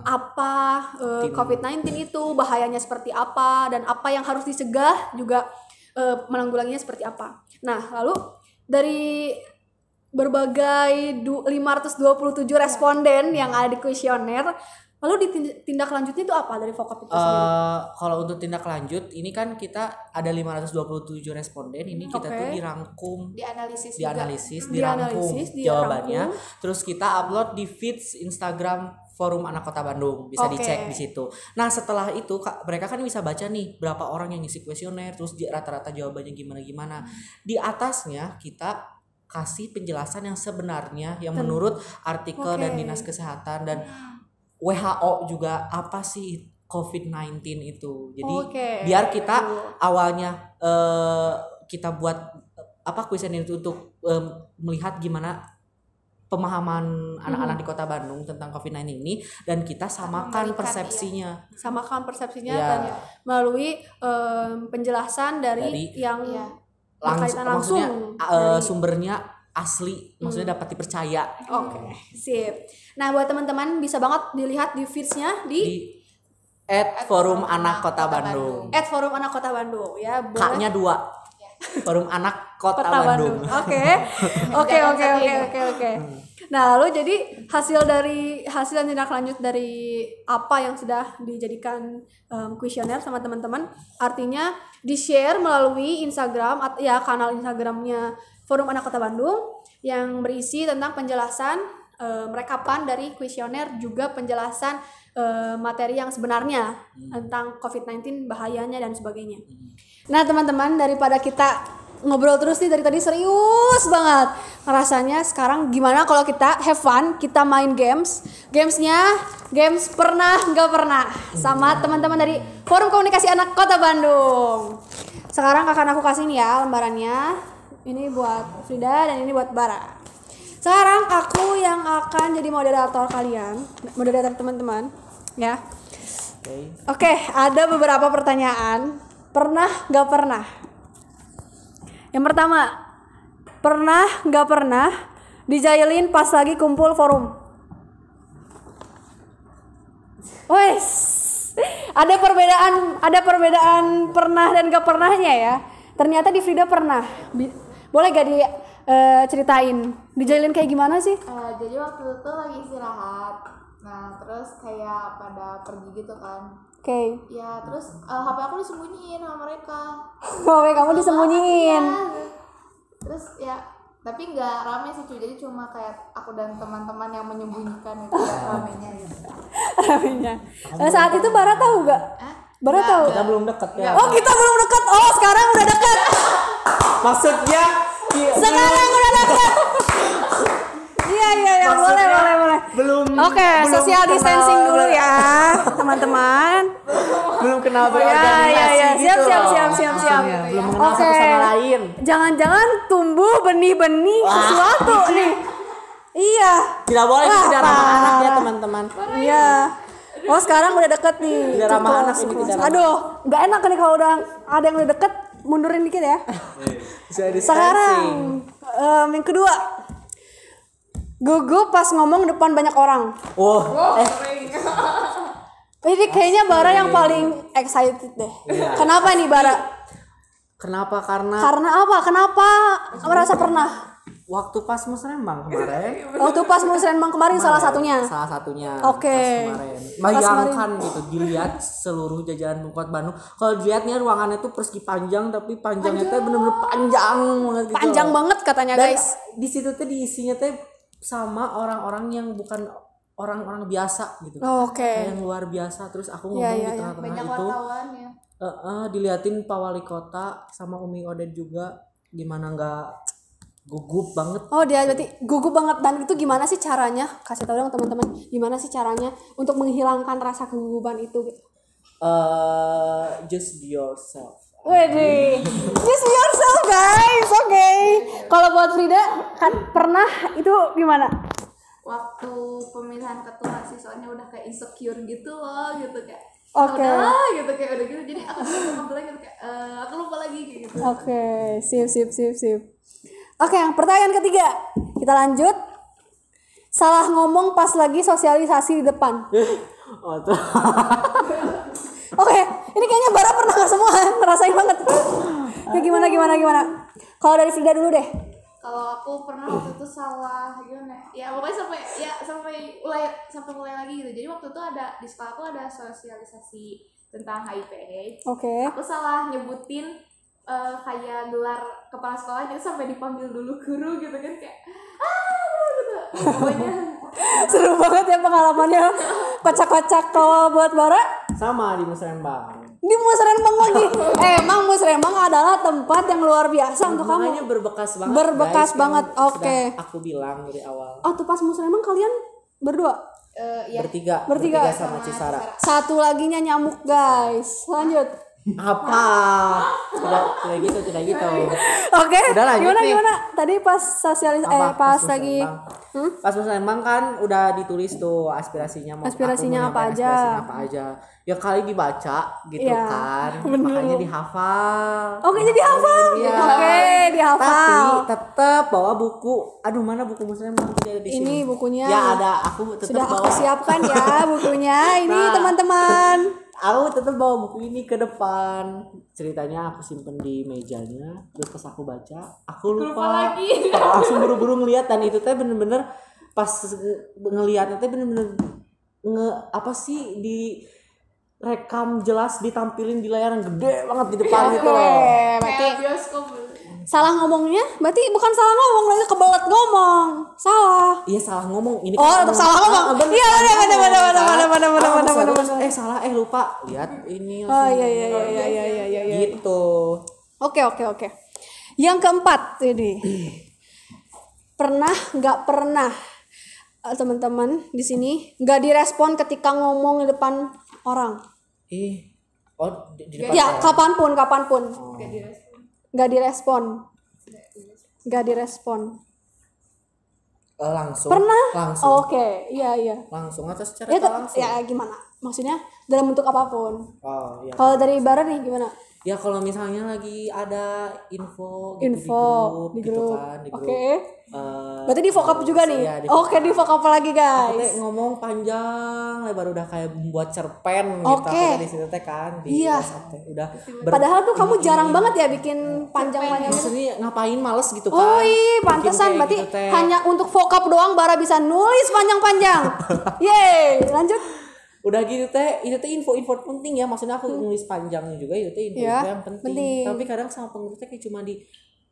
apa COVID-19 itu bahayanya seperti apa dan apa yang harus disegah juga menanggulanginya seperti apa. Nah, lalu dari berbagai 527 responden yang ada di kuesioner, lalu tindak lanjutnya itu apa dari Vokap itu sendiri? Kalau untuk tindak lanjut ini kan kita ada 527 responden ini kita tuh dirangkum, dianalisis, dirangkum jawabannya, terus kita upload di feeds Instagram Forum Anak Kota Bandung, bisa dicek di situ. Nah setelah itu mereka kan bisa baca nih berapa orang yang ngisi kuesioner, terus rata-rata jawabannya gimana. Di atasnya kita kasih penjelasan yang sebenarnya yang menurut artikel dan Dinas Kesehatan dan WHO juga apa sih COVID-19 itu. Jadi biar kita awalnya kita buat kuesioner itu untuk melihat gimana pemahaman anak-anak di Kota Bandung tentang COVID-19 ini dan kita samakan persepsinya. Samakan persepsinya dan melalui penjelasan dari yang berkaitan langsung sumbernya asli, maksudnya dapat dipercaya. Oke, sip. Nah, buat teman-teman bisa banget dilihat di feeds-nya di @Forum Anak Kota Bandung. @Forum Anak Kota Bandung ya. K-nya 2. Forum Anak Kota Bandung. Oke. Nah, lalu jadi hasil tindak lanjut dari apa yang sudah dijadikan kuesioner sama teman-teman, artinya di-share melalui Instagram kanal Instagramnya Forum Anak Kota Bandung yang berisi tentang penjelasan merekapan dari kuesioner juga penjelasan materi yang sebenarnya tentang COVID-19, bahayanya dan sebagainya. Nah teman-teman, daripada kita ngobrol terus nih dari tadi serius banget rasanya, sekarang gimana kalau kita have fun, kita main gamesnya games pernah nggak pernah sama teman-teman dari Forum Komunikasi Anak Kota Bandung. Sekarang akan aku kasih nih ya lembarannya, ini buat Frida dan ini buat Bara. Sekarang aku yang akan jadi moderator kalian, moderator teman-teman ya. Oke, ada beberapa pertanyaan pernah nggak pernah. Yang pertama, pernah nggak pernah dijailin pas lagi kumpul forum? Wes, ada perbedaan pernah dan nggak pernahnya ya. Ternyata di Frida pernah. Boleh gak ceritain dijailin kayak gimana sih? Jadi waktu itu lagi istirahat. Nah terus kayak pada pergi gitu kan. Oke. Ya terus HP aku disembunyiin sama mereka. HP kamu disembunyiin. Ya. Terus ya tapi nggak rame sih cuy, jadi cuma kayak aku dan teman-teman yang menyembunyikan itu ramenya gitu. Ramenya. Nah, saat itu Bara tahu gak? Bara tahu. Kita belum deket ya. Oh kita belum deket. Oh sekarang udah deket. Maksudnya Sekarang udah deket. Iya boleh. Belum. Oke, social distancing dulu ya teman-teman. Belum kenal Ya, berorganisasi gitu. siap. Belum mengenal satu sama lain. Jangan-jangan tumbuh benih-benih sesuatu nih. Iya. Tidak boleh Wah, tidak ramah parah. anak ya teman-teman. Iya. Oh sekarang udah deket nih. Tidak ramah anak ini, tidak ramah. Aduh, nggak enak nih kalau udah ada yang udah deket, mundurin dikit ya. Sekarang yang kedua, gugup pas ngomong depan banyak orang. Ini kayaknya Bara yang paling excited deh. Kenapa nih Bara? Kenapa? Karena Apa? Kenapa merasa pernah? waktu pas musrembang kemarin. Waktu pas musrenbang kemarin salah satunya. Salah satunya. Oke. Pas kemarin. Bayangkan gitu, dilihat seluruh jajaran Kota Bandung. Kalau dilihatnya ruangannya tuh persegi panjang, tapi panjangnya tuh bener-bener panjang banget gitu. Panjang banget katanya Dan guys. di situ tuh diisinya tuh sama orang-orang yang bukan orang-orang biasa gitu. Oke. Yang luar biasa. Terus aku ngomong Iya. di tengah-tengah Banyak itu. wartawan ya. Diliatin Pak Wali Kota sama Umi Odet juga, gimana nggak gugup banget. Oh dia berarti gugup banget. Dan itu gimana sih caranya? Kasih tahu dong teman-teman. Gimana sih caranya untuk menghilangkan rasa kegugupan itu gitu? Just be yourself. Wedih, just be yourself guys. Oke. Kalau buat Frida kan pernah itu gimana? Waktu pemilihan ketua sih, soalnya udah kayak insecure gitu loh, gitu kayak Oke. udah gitu kayak udah gitu, jadi aku lupa lagi kayak aku lupa lagi kayak gitu. Oke, sip. Oke, yang pertanyaan ketiga. Kita lanjut. Salah ngomong pas lagi sosialisasi di depan. Tuh. Oke, ini kayaknya Bara pernah nggak semua ngerasain banget. Ya gimana? Kalau dari Frida dulu deh. Kalau aku pernah waktu itu salah gimana? Ya pokoknya sampai mulai lagi gitu. Jadi waktu itu ada di sekolah aku ada sosialisasi tentang HIV/AIDS. Oke. Aku salah nyebutin kayak gelar kepala sekolah, jadi sampai dipanggil dulu guru gitu kan kayak gitu. Pokoknya Seru banget ya pengalamannya. Kocak-kocak. Kalau buat Bara Sama di musrembang. di Musrembang lagi. Emang Musrembang adalah tempat yang luar biasa untuk kamu. Makanya berbekas banget. Berbekas guys, banget, yang oke. sudah aku bilang dari awal. Oh tuh pas Musrembang kalian berdua? ya Bertiga. sama Cisara. Satu laginya nyamuk guys. Lanjut. Apa? Tidak gitu. Oke. Udah lanjut nih. Gimana? Tadi pas pas lagi Pas musrembang kan udah ditulis tuh aspirasinya mau Aspirasinya aku apa mau nyampain aja. apa aja. Ya kali dibaca gitu Iya, kan. bener. Makanya dihafal. Oke, jadi hafal. Iya. Oke, dihafal. Tapi tetap bawa buku. Aduh, mana buku musrembang ada di Ini sini? bukunya. Ya ada, aku tetap Sudah bawa. aku siapkan ya bukunya. Ini Nah. teman-teman. Aku tetap bawa buku ini ke depan. Ceritanya aku simpen di mejanya. Terus pas aku baca, aku lupa lagi. Langsung buru-buru ngeliat, dan itu teh bener-bener pas ngeliatnya teh bener-bener apa sih di rekam jelas, ditampilin di layar yang gede banget di depan gitu. Berarti kayak bioskop. Salah ngomongnya berarti bukan salah ngomong, lagi kebelet ngomong. Salah. Iya salah ngomong ini. Oh, tetap salah ngomong. Iya, benar. Salah lupa. Lihat ini. Oh iya. Gitu. Oke. Yang keempat ini. Pernah nggak pernah teman-teman di sini nggak direspon ketika ngomong di depan orang? Oh di depan. Ya, kapanpun. Oh. Nggak direspon. Langsung. Pernah? Langsung. Oke, iya. Langsung atau secara Ya, langsung? ya gimana? Maksudnya dalam bentuk apapun. Oh iya. Kalau dari Bara nih gimana? Ya kalau misalnya lagi ada info Di gitu grup. kan, di grup. Oke. Berarti di vocab juga nih. Iya, Oke, di vocab lagi Aku guys. teh ngomong panjang lebar udah kayak membuat cerpen Oke. gitu aku di situ teh kan di Iya. WhatsApp teh udah Padahal tuh kamu jarang banget ya bikin panjang-panjang gitu. maksudnya ngapain males gitu kan. Oh iya, Bikin pantesan kayak berarti gitu teh. hanya untuk vocab doang Bara bisa nulis panjang-panjang. Yeay, lanjut. Udah gitu teh itu teh info-info penting ya, maksudnya aku nulis panjang juga itu teh info Iya, yang penting. penting. Tapi kadang sama pengurus teh kayak cuma di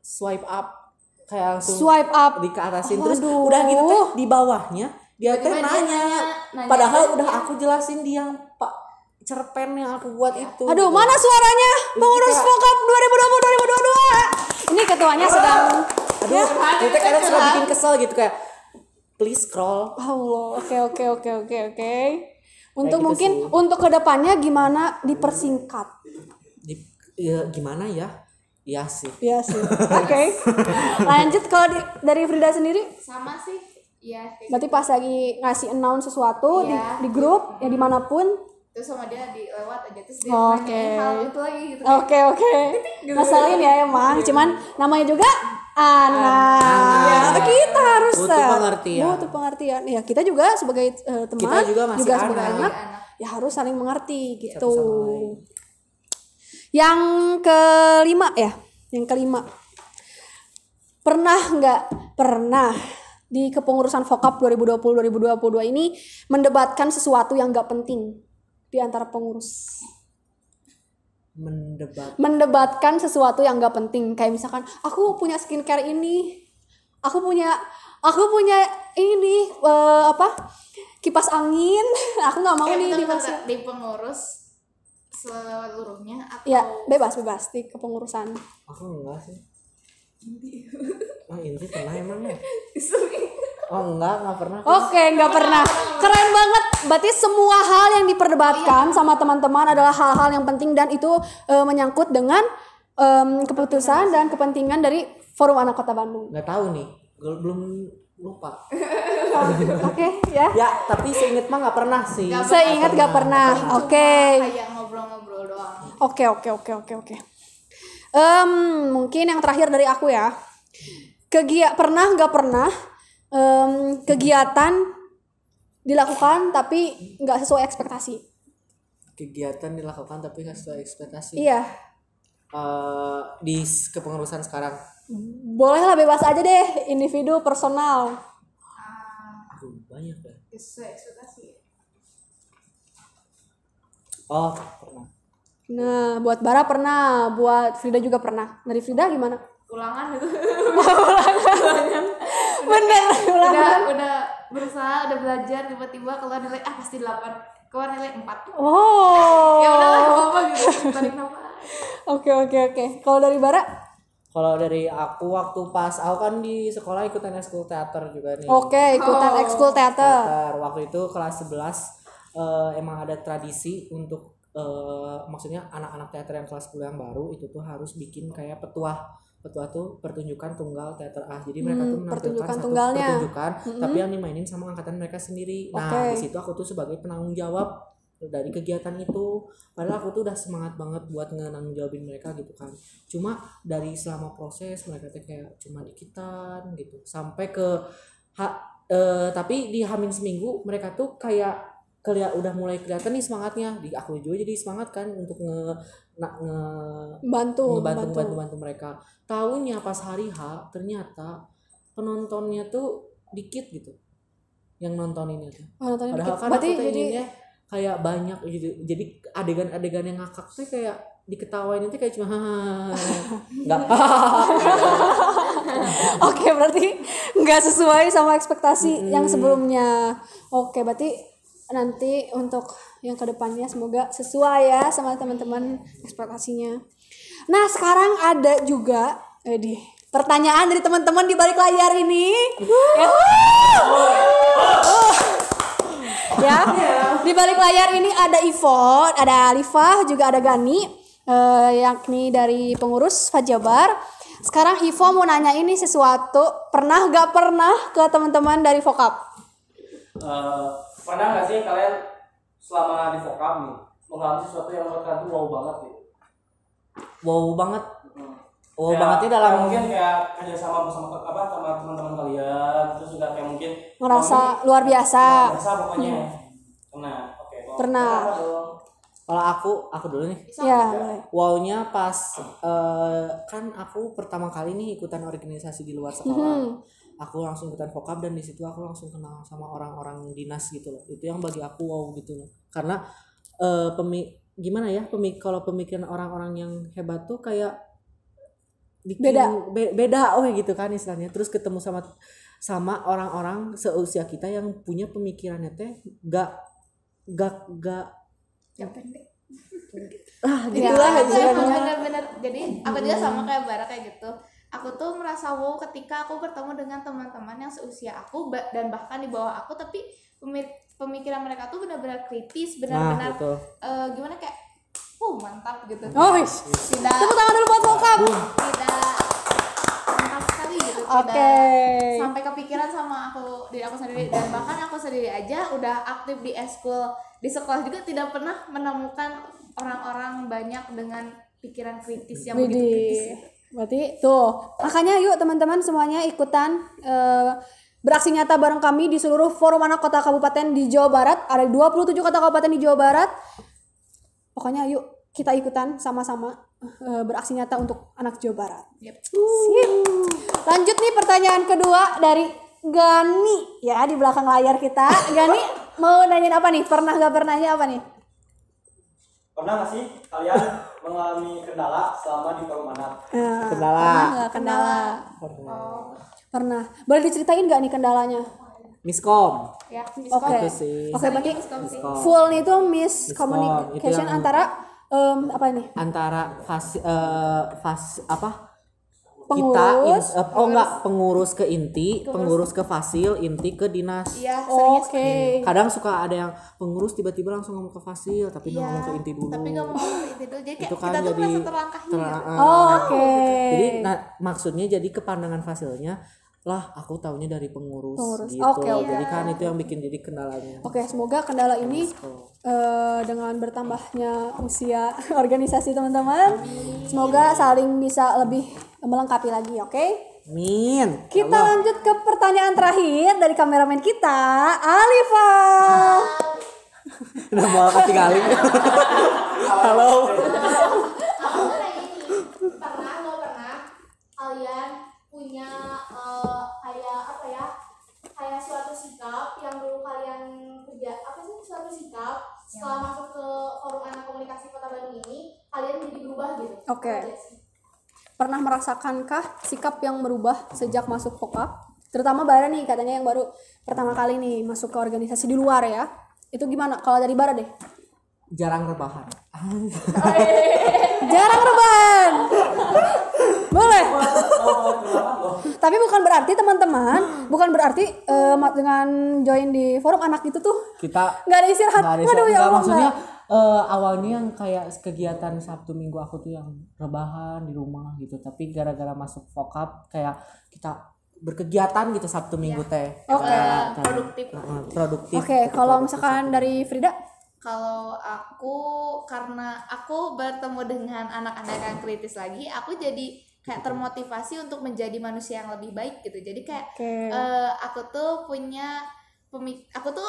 swipe up kayak langsung Swipe up. di keatasin Oh, terus aduh. udah gitu teh di bawahnya dia teh Tiba-tiba dia nanya. nanya Padahal aja. udah aku jelasin di yang Pak cerpen yang aku buat itu. Aduh, mana suaranya? Pengurus kayak- vocab 2020-2022. Ini ketuanya sedang Aduh, itu kadang suka bikin kesel gitu kayak please scroll. Allah. Oke. Untuk gitu mungkin sih. untuk kedepannya gimana dipersingkat? Ya, gimana ya? Iya sih. Iya sih. Oke. Lanjut kalau dari Frida sendiri, Sama sih. Iya. kayak berarti pas lagi ngasih announce sesuatu Iya. di grup ya dimanapun. Terus sama dia lewat aja terus dia Oke. nanyain hal itu lagi gitu. Oke. Ngeselin ya emang. Cuman namanya juga anak. Kita harus Butuh pengertian. Butuh pengertian. Ya kita juga sebagai teman, Kita juga masih sebagai anak. anak, ya harus saling mengerti gitu. Satu sama lain. Yang kelima ya, pernah nggak pernah di kepengurusan Vokap 2020-2022 ini mendebatkan sesuatu yang nggak penting di antara pengurus? Mendebatkan sesuatu yang nggak penting, kayak misalkan aku punya skincare ini, aku punya ini kipas angin, aku nggak mau nih dibahas. di pengurus seluruhnya atau Ya bebas di kepengurusan. Aku enggak sih. Inti pernah emangnya? Oh enggak pernah. Oke, nggak pernah. Keren banget. Berarti semua hal yang diperdebatkan sama teman-teman adalah hal-hal yang penting dan itu menyangkut dengan keputusan dan kepentingan dari Forum Anak Kota Bandung. Nggak tahu nih, belum lupa. Oke, ya. Ya, tapi seinget mah nggak pernah sih. Seingat nggak pernah. Oke. kayak ngobrol-ngobrol doang. Oke. Mungkin yang terakhir dari aku ya. Pernah nggak pernah kegiatan dilakukan tapi nggak sesuai ekspektasi? Kegiatan dilakukan tapi nggak sesuai ekspektasi. Iya. Di kepengurusan sekarang. Bolehlah bebas aja deh, individu, personal. Aduh, banyak ya. Sesuai ekspektasi. Oh, pernah. Nah, buat Bara pernah, buat Frida juga pernah. Dari Frida gimana? Ulangan gitu. Bener, ulangan. udah berusaha, udah belajar, tiba-tiba keluar nilai pasti 8. Keluar nilai 4. Oh. Ya udahlah, enggak apa gitu. Tarik nafas. Oke. Kalau dari Bara? Kalau dari aku waktu pas aku kan di sekolah ikutan ekskul teater juga nih. Oke, ikutan ekskul teater. Waktu itu kelas 11 emang ada tradisi untuk maksudnya anak-anak teater yang kelas 10 yang baru itu tuh harus bikin kayak petuah tuh pertunjukan tunggal teater jadi mereka tuh menampilkan pertunjukan satu tunggalnya. pertunjukan tapi yang dimainin sama angkatan mereka sendiri. Nah Oke. di situ aku tuh sebagai penanggung jawab dari kegiatan itu, padahal aku tuh udah semangat banget buat ngenanggung jawabin mereka gitu kan. Cuma dari selama proses mereka tuh kayak cuma dikitan gitu sampai ke tapi di Hamin seminggu mereka tuh kayak udah mulai kelihatan nih semangatnya. Di aku juga jadi semangat kan untuk Bantu mereka. Tahunya pas hari H ternyata penontonnya tuh dikit gitu yang nontoninnya tuh. nontonin Padahal dikit. kan Berarti aku tuh jadi inginnya kayak banyak gitu. Jadi adegan-adegan yang ngakak tuh kayak diketawain itu kayak cuma nggak Oke, berarti nggak sesuai sama ekspektasi yang sebelumnya. Oke, berarti nanti untuk yang kedepannya semoga sesuai ya sama teman-teman ekspektasinya. Nah, sekarang ada juga pertanyaan dari teman-teman di balik layar ini. Ya, di balik layar ini ada Ivo, ada Alifah, juga ada Gani, yakni dari pengurus Fajabar. Sekarang Ivo mau nanya ini sesuatu, pernah gak pernah ke teman-teman dari Vokap? Pernah nggak sih kalian selama di Vokap nih mengalami sesuatu yang menurut kalian tuh wow banget gitu? wow banget. Wow Kayak- bangetnya dalam kayak mungkin kayak kerja sama sama teman-teman kalian, terus juga kayak mungkin Ngerasa luar biasa. luar biasa pokoknya. Nah, oke. Pernah. Apa dong? kalau aku dulu nih. Ya, boleh. Wow-nya pas kan aku pertama kali nih ikutan organisasi di luar sekolah. Aku langsung ikutan Vokap dan di situ aku langsung kenal sama orang-orang dinas gitu loh. Itu yang bagi aku wow gitu loh. Karena gimana ya? Kalau pemikiran orang-orang yang hebat tuh kayak beda gitu kan istilahnya. Terus ketemu sama orang-orang seusia kita yang punya pemikirannya teh gak yang pendek. gitulah Aku istilahnya. emang bener-bener, jadi aku juga sama kayak Bara kayak gitu. Aku tuh merasa wow ketika aku bertemu dengan teman-teman yang seusia aku dan bahkan di bawah aku, tapi pemikiran mereka tuh benar-benar kritis, benar-benar gitu. gimana kayak mantap gitu. Oh, Tidak tepuk tangan dulu buat Vokap. tidak mantap sekali gitu. Oke. Tidak sampai kepikiran sama diri aku sendiri, dan bahkan aku sendiri aja udah aktif di eskul di sekolah juga tidak pernah menemukan orang-orang banyak dengan pikiran kritis yang begitu kritis gitu. Berarti tuh, makanya yuk teman-teman semuanya ikutan beraksi nyata bareng kami di seluruh forum anak kota kabupaten di Jawa Barat. Ada 27 kota kabupaten di Jawa Barat. Pokoknya yuk kita ikutan sama-sama beraksi nyata untuk anak Jawa Barat. Yep. Sip. Lanjut nih pertanyaan kedua dari Gani ya di belakang layar kita. Gani mau nanyain apa nih? Pernah gak pernahnya apa nih? Pernah nggak sih kalian mengalami kendala selama di forum anak? Kendala. Pernah nggak kendala? Pernah. Boleh diceritain nggak nih kendalanya? Miskom. Ya, Oke. Itu sih. Oke, berarti Miskom. full itu miscommunication Itu yang- antara apa ini? Antara Pengurus. pengurus ke inti, pengurus ke fasil, inti ke dinas. Iya, seringnya Oke. Kadang suka ada yang pengurus tiba-tiba langsung ngomong ke fasil tapi nggak ngomong ke inti dulu. tapi nggak mau ngomong itu dulu, jadi kayak Itu kan kita tuh jadi merasa terlangkahi gitu. Oke. Jadi maksudnya jadi kepandangan fasilnya lah aku taunya dari pengurus, gitu. Oke, oke. Jadi kan itu yang bikin jadi kendalanya. Oke, semoga kendala ini dengan bertambahnya usia organisasi teman-teman, semoga saling bisa lebih melengkapi lagi, oke? Min. Kita lanjut ke pertanyaan terakhir dari kameramen kita, Alifa. Udah mau ketinggalin. Halo. Aku nanya nih, pernah nggak pernah kalian punya kayak apa ya, kayak suatu sikap yang dulu kalian kerja, apa sih suatu sikap setelah masuk ke forum anak komunikasi Kota Bandung ini kalian jadi berubah gitu? Oke. Ada nggak sih? Pernah merasakankah sikap yang berubah sejak masuk Vokap? Terutama Bara nih, katanya yang baru pertama kali nih masuk ke organisasi di luar ya. Itu gimana? Kalau dari Bara deh. Jarang rebahan. Jarang rebahan. Boleh. Tapi bukan berarti teman-teman, bukan berarti dengan join di forum anak itu tuh Kita nggak ada istirahat. nggak ada Waduh, ya nggak, Allah, maksudnya nggak. awalnya yang kayak kegiatan Sabtu Minggu aku tuh yang rebahan di rumah gitu, tapi gara-gara masuk Vokap kayak kita berkegiatan gitu Sabtu Minggu teh. Oke. Produktif. Produktif. Oke, gitu, kalau produktif. misalkan dari Frida, Kalau aku, karena aku bertemu dengan anak-anak yang kritis lagi, aku jadi kayak termotivasi untuk menjadi manusia yang lebih baik gitu. Jadi kayak Oke. aku tuh punya aku tuh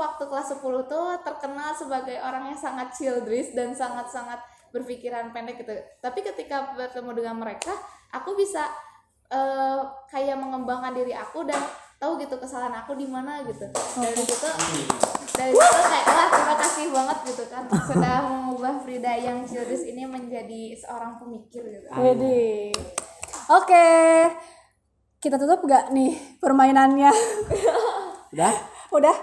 waktu kelas 10 tuh terkenal sebagai orang yang sangat childish dan sangat-sangat berpikiran pendek gitu. Tapi ketika bertemu dengan mereka, aku bisa kayak mengembangkan diri aku dan tahu gitu kesalahan aku di mana gitu. Dari situ dari situ kayak wah terima kasih banget gitu kan sudah mengubah Frida yang Cildis ini menjadi seorang pemikir gitu. Wede. Oke. Kita tutup gak nih permainannya? Udah.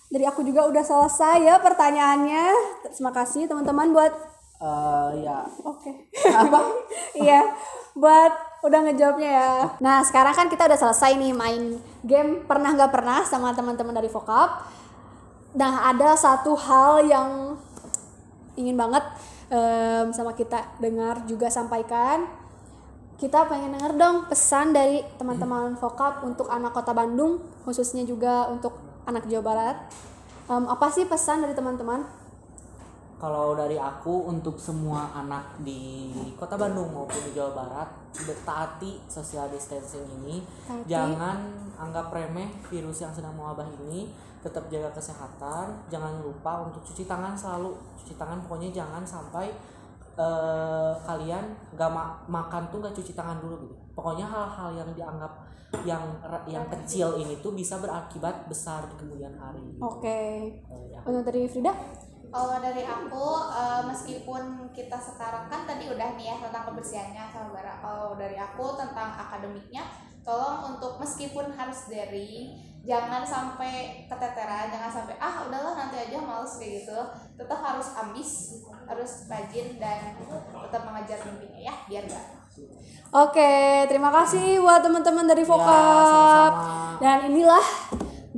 Dari aku juga udah selesai ya pertanyaannya. Terima kasih teman-teman buat Ya. Oke. Apa? Iya, buat udah ngejawabnya ya. Nah, sekarang kan kita udah selesai nih main game pernah nggak pernah sama teman-teman dari Vokap. Nah, ada satu hal yang ingin banget sama kita dengar juga sampaikan. Kita pengen denger dong pesan dari teman-teman Vokap untuk anak Kota Bandung, khususnya juga untuk anak Jawa Barat. Apa sih pesan dari teman-teman? Kalau dari aku untuk semua anak di Kota Bandung maupun di Jawa Barat, taati social distancing ini. Jangan anggap remeh virus yang sedang mewabah ini. Tetap jaga kesehatan. Jangan lupa untuk cuci tangan selalu. Cuci tangan pokoknya jangan sampai kalian gak makan tuh gak cuci tangan dulu gitu. Pokoknya hal-hal yang dianggap yang kecil ini tuh bisa berakibat besar di kemudian hari. Oke. Untuk dari Frida? Kalau dari aku, meskipun kita sekarang kan tadi udah nih ya tentang kebersihannya sama Bara. Kalau dari aku tentang akademiknya, tolong untuk meskipun harus daring, jangan sampai keteteran, jangan sampai udahlah nanti aja males kayak gitu. Tetap harus ambis, harus rajin dan tetap mengejar mimpinya ya, biar gak. Oke, terima kasih buat teman-teman dari Vokap. sama-sama. Dan inilah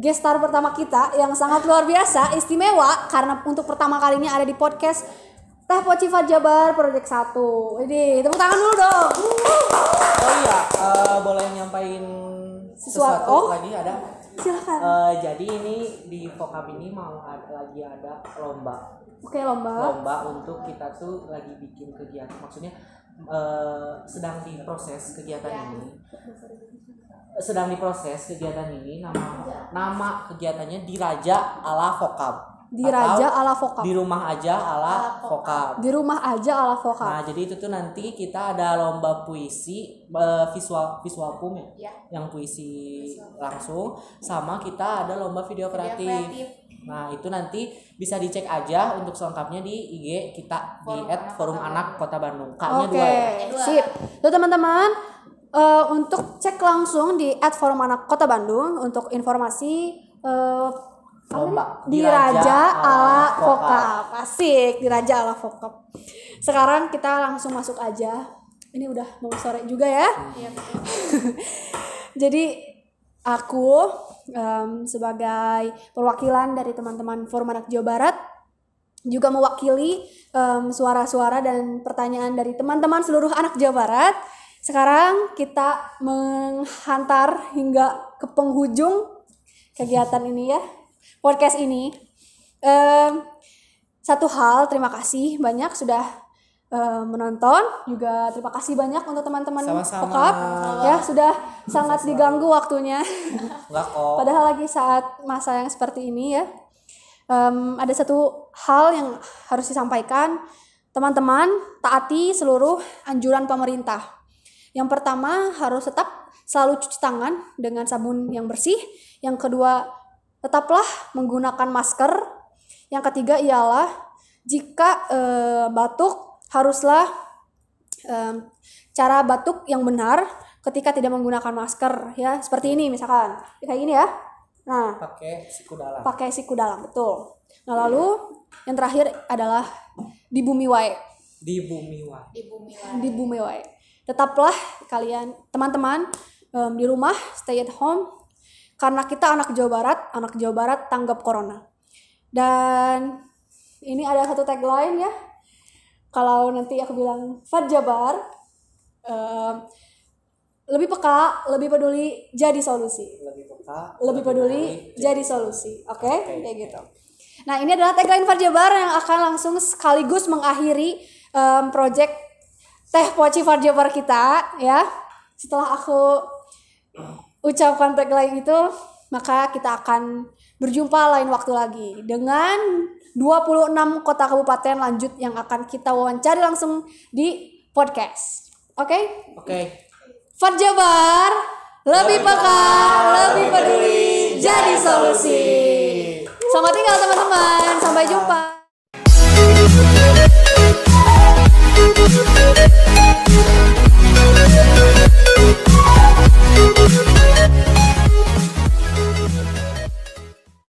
guest star pertama kita yang sangat luar biasa, istimewa karena untuk pertama kalinya ada di podcast Teh Poci Jabar Project 1. Ini tepuk tangan dulu dong. Oh iya, boleh nyampain sesuatu lagi ada? Silakan. Jadi ini di Vokap ini lagi ada lomba. Oke, lomba. Untuk kita tuh lagi bikin kegiatan, maksudnya sedang diproses kegiatan ini. Nama kegiatannya Diraja ala Vokap. Diraja ala Vokap. Di rumah aja ala Vokap. Di rumah aja ala Vokap. Nah, jadi itu tuh nanti kita ada lomba puisi visual pum ya. Yang puisi langsung, sama kita ada lomba video kreatif. Nah, itu nanti bisa dicek aja untuk selengkapnya di IG kita di @forumanak Kota Bandung. K-nya 2 ya. Sip. Tuh teman-teman, untuk cek langsung di @forumanak Kota Bandung untuk informasi Lomba Diraja ala Vokap. Asik, Diraja ala Vokap. Sekarang kita langsung masuk aja. Ini udah mau sore juga ya. Jadi aku sebagai perwakilan dari teman-teman Forum Anak Jawa Barat juga mewakili suara-suara dan pertanyaan dari teman-teman seluruh anak Jawa Barat. Sekarang kita menghantar hingga ke penghujung kegiatan ini ya, podcast ini. Satu hal, terima kasih banyak sudah menonton, juga terima kasih banyak untuk teman-teman Vokap ya, sudah sangat diganggu waktunya. Enggak kok. Padahal lagi saat masa yang seperti ini ya. Ada satu hal yang harus disampaikan, teman-teman, taati seluruh anjuran pemerintah. Yang pertama, harus tetap selalu cuci tangan dengan sabun yang bersih. Yang kedua, tetaplah menggunakan masker. Yang ketiga ialah jika batuk, haruslah cara batuk yang benar ketika tidak menggunakan masker ya, seperti ini misalkan kayak gini ya. Nah, pakai siku dalam, betul. Nah, lalu yang terakhir adalah di bumi wae. Di bumi wae. Tetaplah kalian teman-teman di rumah, stay at home, karena kita anak Jawa Barat tanggap corona. Dan ini ada satu tagline ya. Kalau nanti aku bilang Fad Jabar, lebih peka, lebih peduli, jadi solusi. Lebih peduli, jadi solusi. Oke? Kayak gitu. Nah, ini adalah tagline Fad Jabar yang akan langsung sekaligus mengakhiri project Teh Poci Fad Jabar kita ya. Setelah aku ucapkan tagline itu, maka kita akan berjumpa lain waktu lagi dengan 26 kota kabupaten lanjut yang akan kita wawancari langsung di podcast. Oke? Fad Jabar, lebih peka, lebih peduli, jadi solusi. Selamat tinggal teman-teman.